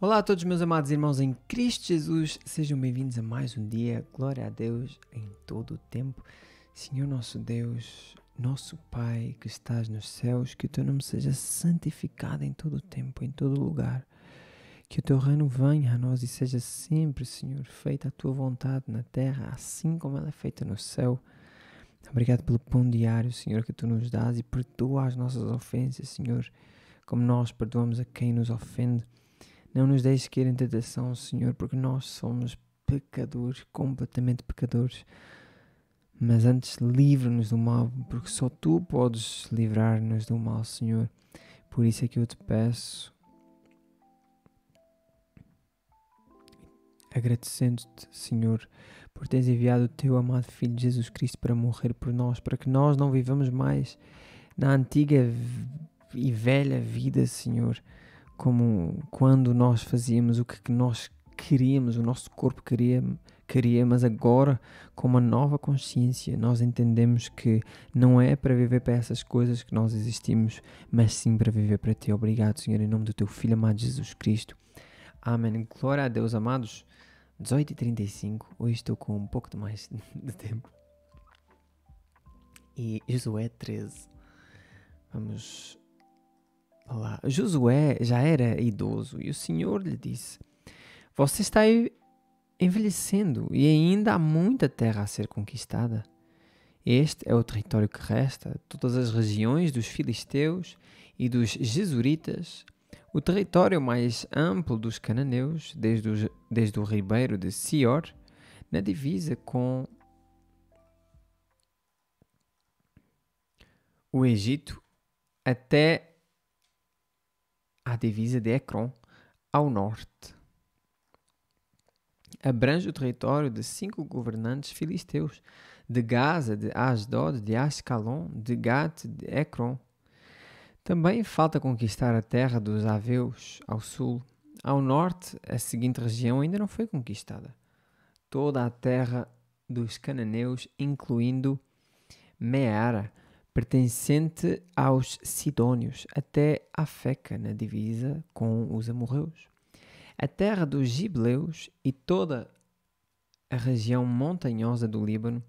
Olá a todos meus amados irmãos em Cristo Jesus, sejam bem-vindos a mais um dia, glória a Deus em todo o tempo. Senhor nosso Deus, nosso Pai que estás nos céus, que o teu nome seja santificado em todo o tempo, em todo o lugar. Que o teu reino venha a nós e seja sempre, Senhor, feita a tua vontade na terra, assim como ela é feita no céu. Obrigado pelo pão diário, Senhor, que tu nos dás e perdoa as nossas ofensas, Senhor, como nós perdoamos a quem nos ofende. Não nos deixes cair em tentação, Senhor, porque nós somos pecadores, completamente pecadores. Mas antes, livra-nos do mal, porque só Tu podes livrar-nos do mal, Senhor. Por isso é que eu te peço, agradecendo-te, Senhor, por teres enviado o Teu amado Filho Jesus Cristo para morrer por nós, para que nós não vivamos mais na antiga e velha vida, Senhor, como quando nós fazíamos o que nós queríamos, o nosso corpo queria, mas agora, com uma nova consciência, nós entendemos que não é para viver para essas coisas que nós existimos, mas sim para viver para Ti. Obrigado, Senhor, em nome do Teu Filho amado Jesus Cristo. Amém. Glória a Deus, amados. 18h35, hoje estou com um pouco de mais de tempo. E Josué 13. Vamos lá. Josué já era idoso e o Senhor lhe disse: Você está envelhecendo e ainda há muita terra a ser conquistada. Este é o território que resta, todas as regiões dos filisteus e dos jesuritas, o território mais amplo dos cananeus, desde o ribeiro de Sior, na divisa com o Egito, até à divisa de Ecrom, ao norte. Abrange o território de 5 governantes filisteus, de Gaza, de Asdod, de Ascalon, de Gat, de Ecrom. Também falta conquistar a terra dos Aveus, ao sul. Ao norte, a seguinte região ainda não foi conquistada. Toda a terra dos cananeus, incluindo Meara, pertencente aos Sidônios, até Afeca, na divisa com os amorreus. A terra dos Gibleus e toda a região montanhosa do Líbano,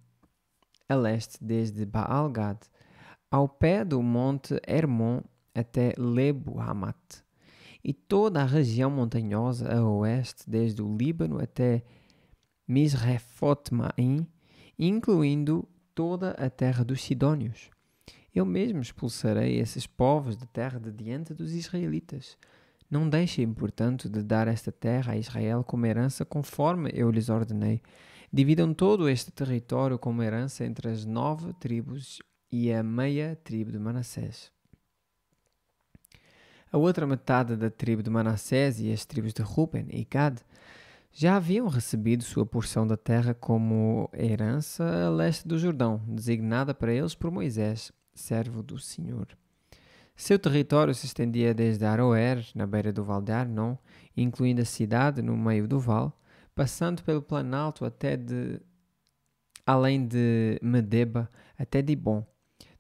a leste desde Baal-Gad, ao pé do monte Hermon até Lebo-Hamat, e toda a região montanhosa a oeste desde o Líbano até Misrefot-Maim, incluindo toda a terra dos Sidônios. Eu mesmo expulsarei esses povos da terra de diante dos israelitas. Não deixem, portanto, de dar esta terra a Israel como herança, conforme eu lhes ordenei. Dividam todo este território como herança entre as 9 tribos e a meia tribo de Manassés. A outra metade da tribo de Manassés e as tribos de Ruben e Gad já haviam recebido sua porção da terra como herança a leste do Jordão, designada para eles por Moisés, servo do Senhor. Seu território se estendia desde Aroer, na beira do Val de Arnon, incluindo a cidade no meio do vale, passando pelo planalto além de Medeba até Dibon.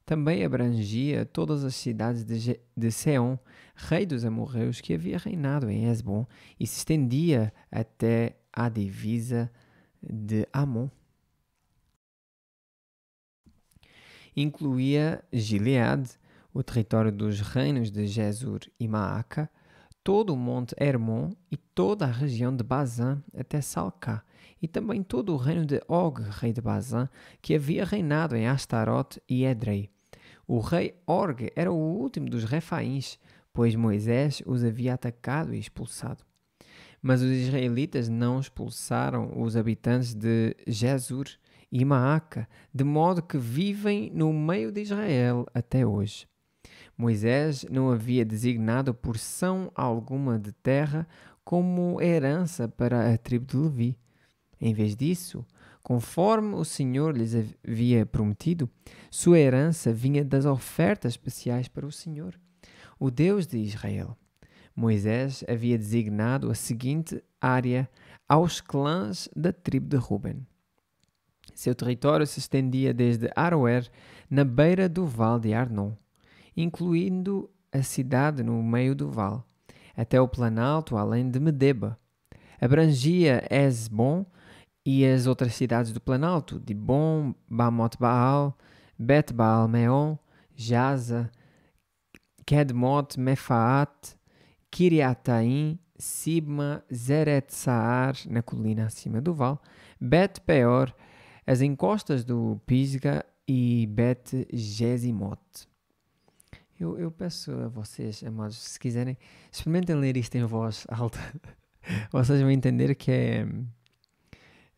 Também abrangia todas as cidades de Seom, rei dos amorreus, que havia reinado em Hesbon, e se estendia até à divisa de Amon. Incluía Gileade, o território dos reinos de Jesur e Maaca, todo o monte Hermon e toda a região de Bazã até Salcá, e também todo o reino de Og, rei de Bazã, que havia reinado em Astarote e Edrei. O rei Org era o último dos Refaíns, pois Moisés os havia atacado e expulsado. Mas os israelitas não expulsaram os habitantes de Jesur e Maaca, de modo que vivem no meio de Israel até hoje. Moisés não havia designado porção alguma de terra como herança para a tribo de Levi. Em vez disso, conforme o Senhor lhes havia prometido, sua herança vinha das ofertas especiais para o Senhor, o Deus de Israel. Moisés havia designado a seguinte área aos clãs da tribo de Ruben. Seu território se estendia desde Aroer, na beira do vale de Arnon, incluindo a cidade no meio do vale, até o planalto além de Medeba. Abrangia Esbom e as outras cidades do planalto, Dibon, Bamot-Baal, Bet-Baal-Meon, Jaza, Kedmot, Mefaat, Kiriataim, Sibma, Zeret-Saar, na colina acima do vale, Bet-Peor, as encostas do Pisga e Bet-Gesimot. Eu peço a vocês, amados, se quiserem, experimentem ler isto em voz alta. Vocês vão entender que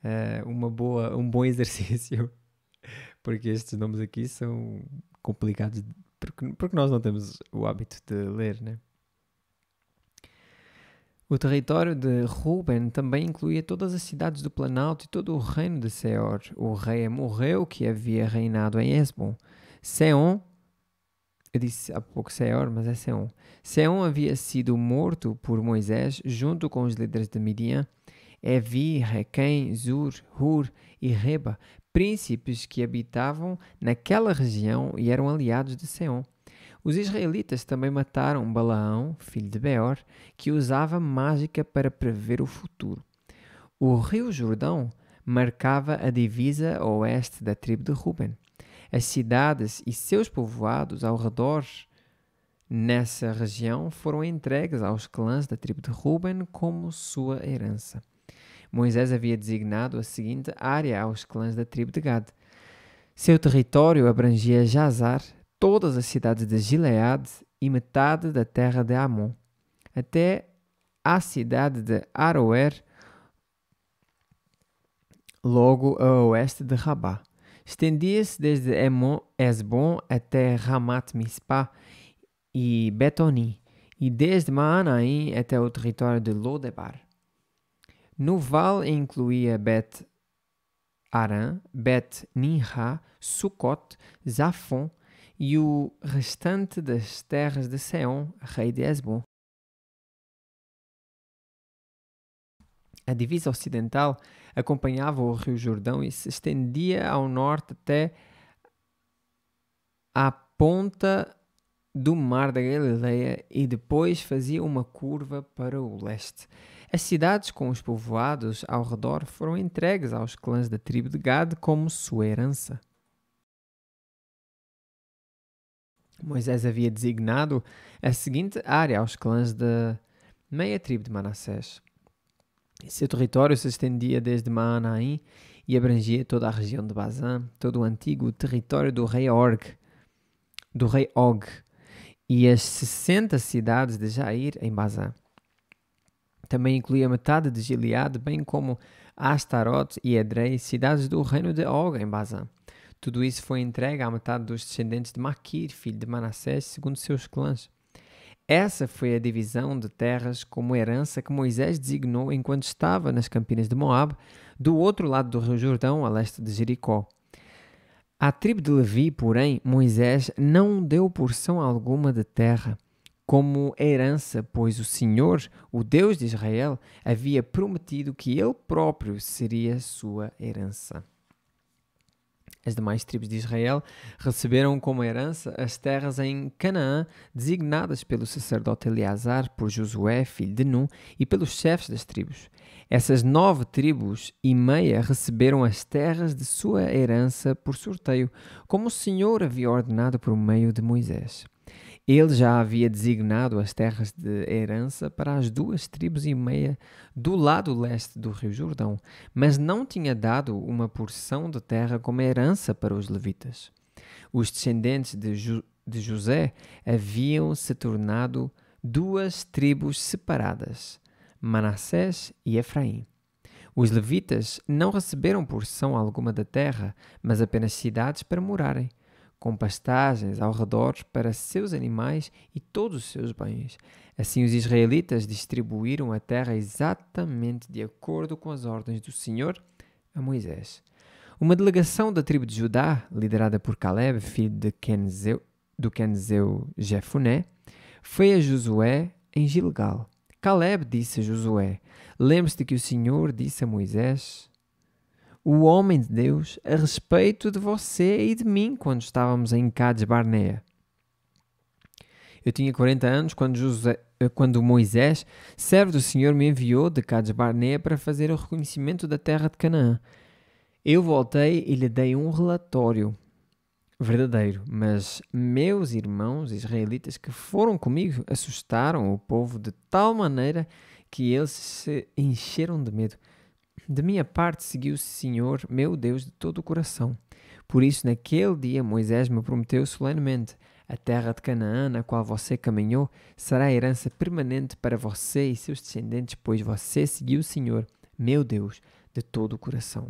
é um bom exercício, porque estes nomes aqui são complicados, porque nós não temos o hábito de ler, né? O território de Ruben também incluía todas as cidades do Planalto e todo o reino de Seor. O rei morreu que havia reinado em Esbom. Seom, eu disse há pouco Seor, mas é Seom. Seom havia sido morto por Moisés junto com os líderes de Midian, Evi, Requém, Zur, Hur e Reba, príncipes que habitavam naquela região e eram aliados de Seom. Os israelitas também mataram Balaão, filho de Beor, que usava mágica para prever o futuro. O rio Jordão marcava a divisa oeste da tribo de Ruben. As cidades e seus povoados ao redor nessa região foram entregues aos clãs da tribo de Ruben como sua herança. Moisés havia designado a seguinte área aos clãs da tribo de Gad. Seu território abrangia Jazar, todas as cidades de Gileade e metade da terra de Amon, até à cidade de Aroer, logo a oeste de Rabá. Estendia-se desde Esbom até Ramat-Mispá e Betoni, e desde Maanaim até o território de Lodebar. No vale incluía Bet-Aram, Bet-Ninra, Sucot, Zafon e o restante das terras de Seom, rei de Esbom. A divisa ocidental acompanhava o rio Jordão e se estendia ao norte até à ponta do mar da Galileia e depois fazia uma curva para o leste. As cidades com os povoados ao redor foram entregues aos clãs da tribo de Gad como sua herança. Moisés havia designado a seguinte área aos clãs da meia tribo de Manassés. Seu território se estendia desde Maanaim e abrangia toda a região de Bazã, todo o antigo território do rei Og, e as 60 cidades de Jair em Bazã. Também incluía metade de Gileade, bem como Astarote e Edrei, cidades do reino de Og em Bazã. Tudo isso foi entregue à metade dos descendentes de Maquir, filho de Manassés, segundo seus clãs. Essa foi a divisão de terras como herança que Moisés designou enquanto estava nas campinas de Moabe, do outro lado do rio Jordão, a leste de Jericó. À tribo de Levi, porém, Moisés não deu porção alguma de terra como herança, pois o Senhor, o Deus de Israel, havia prometido que ele próprio seria sua herança. As demais tribos de Israel receberam como herança as terras em Canaã, designadas pelo sacerdote Eleazar, por Josué, filho de Nun, e pelos chefes das tribos. Essas 9 tribos e meia receberam as terras de sua herança por sorteio, como o Senhor havia ordenado por meio de Moisés. Ele já havia designado as terras de herança para as 2 tribos e meia do lado leste do rio Jordão, mas não tinha dado uma porção de terra como herança para os levitas. Os descendentes de José haviam se tornado 2 tribos separadas, Manassés e Efraim. Os levitas não receberam porção alguma da terra, mas apenas cidades para morarem, com pastagens ao redor para seus animais e todos os seus bens. Assim os israelitas distribuíram a terra exatamente de acordo com as ordens do Senhor a Moisés. Uma delegação da tribo de Judá, liderada por Caleb, filho do Quenezeu Jefuné, foi a Josué em Gilgal. Caleb disse a Josué: lembre-se de que o Senhor disse a Moisés, o homem de Deus, a respeito de você e de mim quando estávamos em Cades Barnea. Eu tinha 40 anos quando Moisés, servo do Senhor, me enviou de Cades Barnea para fazer o reconhecimento da terra de Canaã. Eu voltei e lhe dei um relatório verdadeiro, mas meus irmãos israelitas que foram comigo assustaram o povo de tal maneira que eles se encheram de medo. De minha parte, segui o Senhor, meu Deus, de todo o coração. Por isso, naquele dia, Moisés me prometeu solenemente: a terra de Canaã, na qual você caminhou, será herança permanente para você e seus descendentes, pois você seguiu o Senhor, meu Deus, de todo o coração.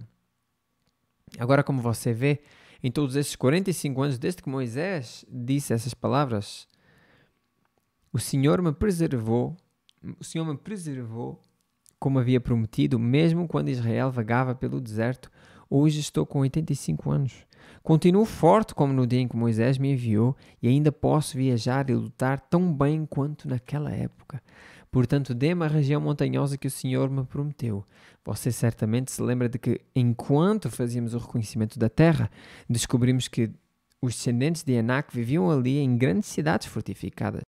Agora, como você vê, em todos esses 45 anos, desde que Moisés disse essas palavras, o Senhor me preservou como havia prometido, mesmo quando Israel vagava pelo deserto. Hoje estou com 85 anos. Continuo forte como no dia em que Moisés me enviou e ainda posso viajar e lutar tão bem quanto naquela época. Portanto, dê-me a região montanhosa que o Senhor me prometeu. Você certamente se lembra de que, enquanto fazíamos o reconhecimento da terra, descobrimos que os descendentes de Anak viviam ali em grandes cidades fortificadas.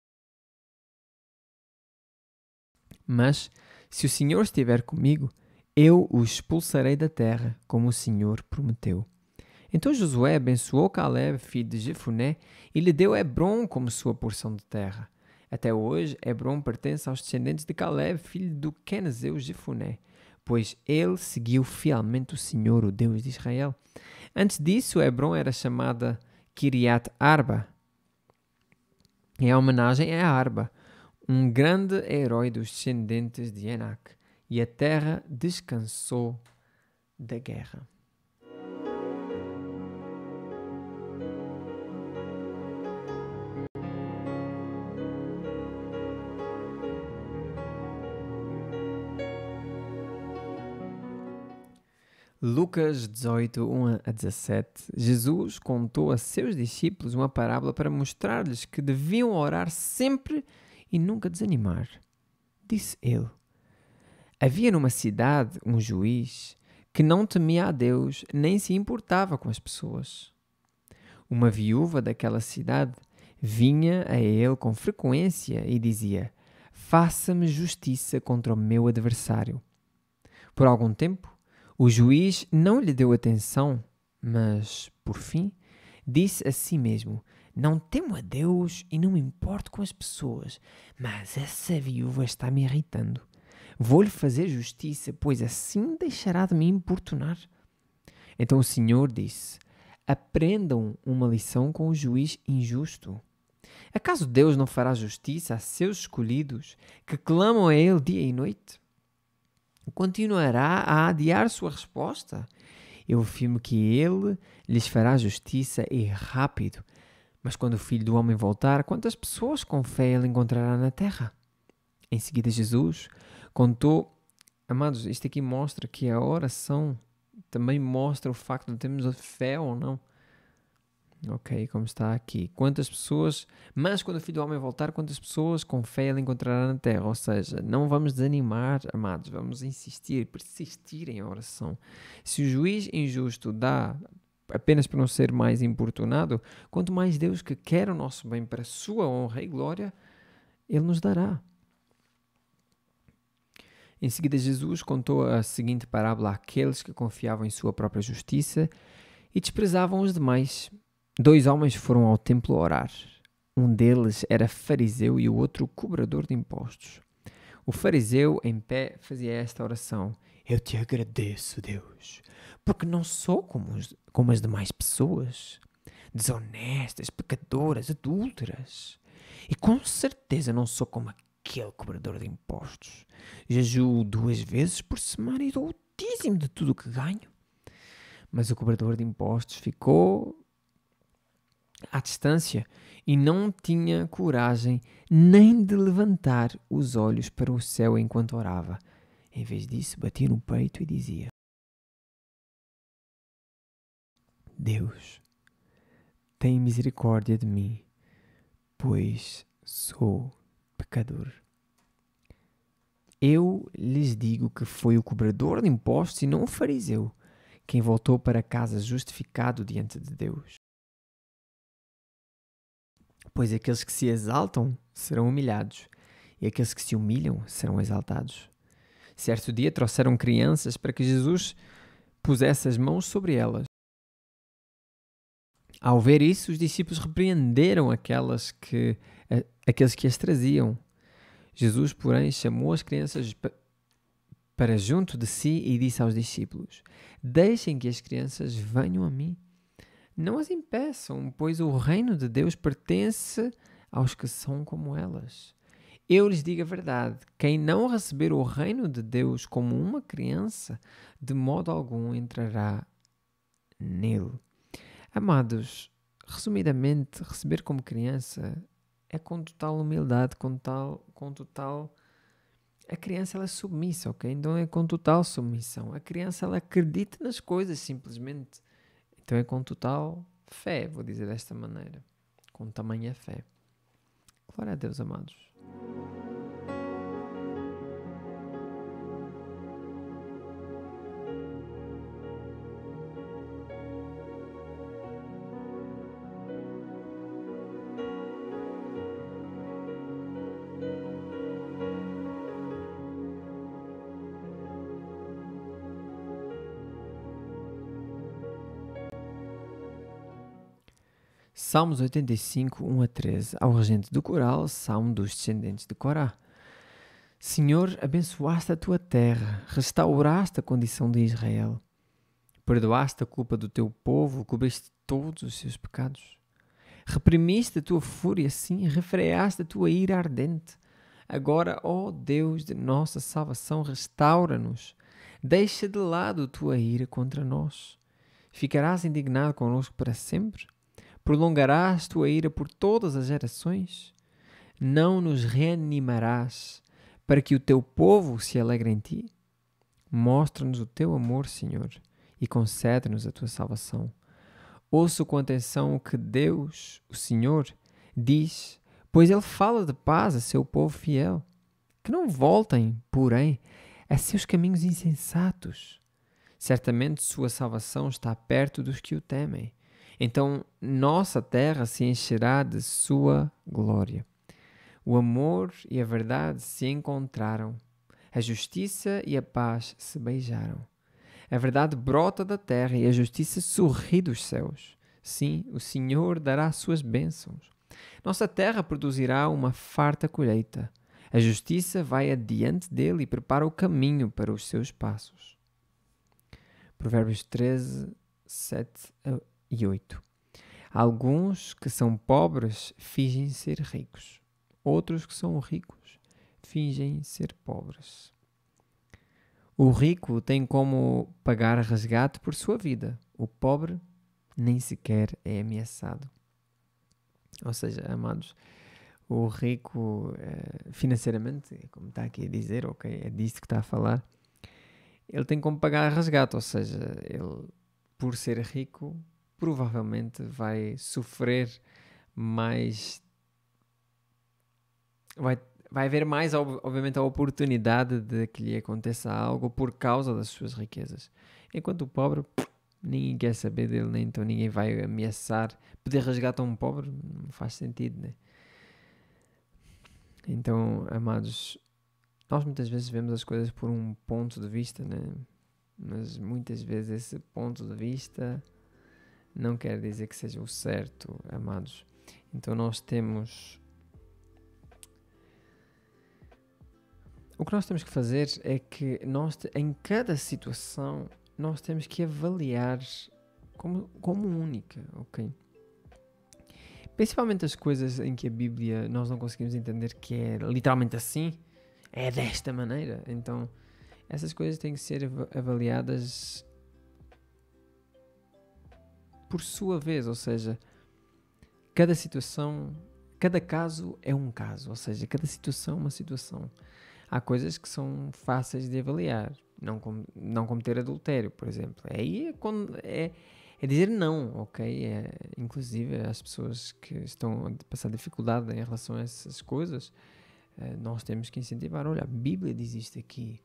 Mas, se o Senhor estiver comigo, eu o expulsarei da terra, como o Senhor prometeu. Então Josué abençoou Caleb, filho de Jefuné, e lhe deu Hebrom como sua porção de terra. Até hoje, Hebrom pertence aos descendentes de Caleb, filho do Quenezeu Jefuné, pois ele seguiu fielmente o Senhor, o Deus de Israel. Antes disso, Hebrom era chamada Kiriat Arba, em homenagem a Arba, um grande herói dos descendentes de Enac, e a terra descansou da guerra. Lucas 18, 1 a 17. Jesus contou a seus discípulos uma parábola para mostrar-lhes que deviam orar sempre e nunca desanimar. Disse ele: havia numa cidade um juiz que não temia a Deus nem se importava com as pessoas. Uma viúva daquela cidade vinha a ele com frequência e dizia: faça-me justiça contra o meu adversário. Por algum tempo, o juiz não lhe deu atenção, mas, por fim, disse a si mesmo: não temo a Deus e não me importo com as pessoas, mas essa viúva está me irritando. Vou-lhe fazer justiça, pois assim deixará de me importunar. Então o Senhor disse: aprendam uma lição com o juiz injusto. Acaso Deus não fará justiça a seus escolhidos, que clamam a Ele dia e noite? Continuará a adiar sua resposta? Eu afirmo que Ele lhes fará justiça e rápido. Mas quando o Filho do Homem voltar, quantas pessoas com fé Ele encontrará na terra? Em seguida, Jesus contou. Amados, isto aqui mostra que a oração também mostra o facto de termos fé ou não. Ok, como está aqui. Mas quando o Filho do Homem voltar, quantas pessoas com fé ele encontrará na terra? Ou seja, não vamos desanimar, amados, vamos insistir, persistir em oração. Se o juiz injusto dá apenas para não ser mais importunado, quanto mais Deus que quer o nosso bem para a sua honra e glória, Ele nos dará. Em seguida, Jesus contou a seguinte parábola àqueles que confiavam em sua própria justiça e desprezavam os demais. 2 homens foram ao templo orar. Um deles era fariseu e o outro cobrador de impostos. O fariseu, em pé, fazia esta oração: eu te agradeço, Deus, porque não sou como as demais pessoas, desonestas, pecadoras, adúlteras. E com certeza não sou como aquele cobrador de impostos. Jejuo 2 vezes por semana e dou o dízimo de tudo o que ganho. Mas o cobrador de impostos ficou à distância e não tinha coragem nem de levantar os olhos para o céu enquanto orava. Em vez disso, batia no peito e dizia: Deus, tem misericórdia de mim, pois sou pecador. Eu lhes digo que foi o cobrador de impostos e não o fariseu quem voltou para casa justificado diante de Deus. Pois aqueles que se exaltam serão humilhados, e aqueles que se humilham serão exaltados. Certo dia trouxeram crianças para que Jesus pusesse as mãos sobre elas. Ao ver isso, os discípulos repreenderam aqueles que as traziam. Jesus, porém, chamou as crianças para junto de si e disse aos discípulos: Deixem que as crianças venham a mim. Não as impeçam, pois o reino de Deus pertence aos que são como elas. Eu lhes digo a verdade: quem não receber o reino de Deus como uma criança, de modo algum entrará nele. Amados, resumidamente, receber como criança é com total humildade, com total... A criança, ela é submissa, ok? Então é com total submissão. A criança, ela acredita nas coisas, simplesmente. Então é com total fé, vou dizer desta maneira. Com tamanha fé. Glória a Deus, amados. Salmos 85, 1 a 13. Ao regente do coral, salmo dos descendentes de Corá. Senhor, abençoaste a tua terra, restauraste a condição de Israel. Perdoaste a culpa do teu povo, cobriste todos os seus pecados. Reprimiste a tua fúria, sim, refreaste a tua ira ardente. Agora, ó Deus de nossa salvação, restaura-nos. Deixa de lado a tua ira contra nós. Ficarás indignado conosco para sempre? Prolongarás tua ira por todas as gerações? Não nos reanimarás para que o teu povo se alegre em ti? Mostra-nos o teu amor, Senhor, e concede-nos a tua salvação. Ouça com atenção o que Deus, o Senhor, diz, pois Ele fala de paz a seu povo fiel. Que não voltem, porém, a seus caminhos insensatos. Certamente sua salvação está perto dos que o temem. Então nossa terra se encherá de sua glória. O amor e a verdade se encontraram. A justiça e a paz se beijaram. A verdade brota da terra e a justiça sorri dos céus. Sim, o Senhor dará suas bênçãos. Nossa terra produzirá uma farta colheita. A justiça vai adiante dele e prepara o caminho para os seus passos. Provérbios 13, 7 e 8. Alguns que são pobres fingem ser ricos. Outros que são ricos fingem ser pobres. O rico tem como pagar resgate por sua vida. O pobre nem sequer é ameaçado. Ou seja, amados, o rico financeiramente, como está aqui a dizer, ok, é disso que está a falar, ele tem como pagar resgate, ou seja, ele, por ser rico, provavelmente vai sofrer mais, vai haver mais, obviamente, a oportunidade de que lhe aconteça algo por causa das suas riquezas. Enquanto o pobre, ninguém quer saber dele, né? Então ninguém vai ameaçar. Pedir resgate a um pobre não faz sentido, né? Então, amados, nós muitas vezes vemos as coisas por um ponto de vista, né? Mas muitas vezes esse ponto de vista não quer dizer que seja o certo, amados. Então nós temos... O que nós temos que fazer é que nós, em cada situação, nós temos que avaliar como única, ok? Principalmente as coisas em que a Bíblia nós não conseguimos entender que é literalmente assim, é desta maneira. Então, essas coisas têm que ser avaliadas por sua vez, ou seja, cada situação, cada caso é um caso, ou seja, cada situação é uma situação. Há coisas que são fáceis de avaliar, não cometer adultério, por exemplo. Aí é dizer não, ok? Inclusive, as pessoas que estão a passar dificuldade em relação a essas coisas, nós temos que incentivar. Olha, a Bíblia diz isto aqui.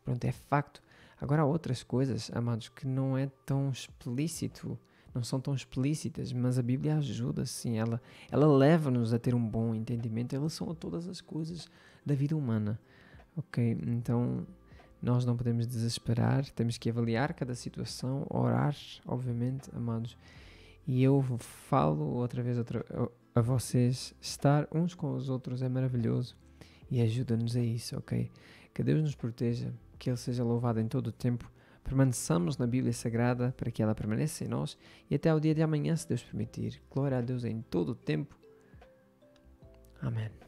Pronto, é facto. Agora há outras coisas, amados, que não é tão explícito. não são tão explícitas, mas a Bíblia ajuda, sim. Ela leva-nos a ter um bom entendimento em relação a todas as coisas da vida humana. Ok? Então, nós não podemos desesperar, temos que avaliar cada situação, orar, obviamente, amados. E eu falo outra vez a vocês, estar uns com os outros é maravilhoso e ajuda-nos a isso, ok? Que Deus nos proteja, que Ele seja louvado em todo o tempo. Permaneçamos na Bíblia Sagrada para que ela permaneça em nós e até ao dia de amanhã, se Deus permitir. Glória a Deus em todo o tempo. Amém.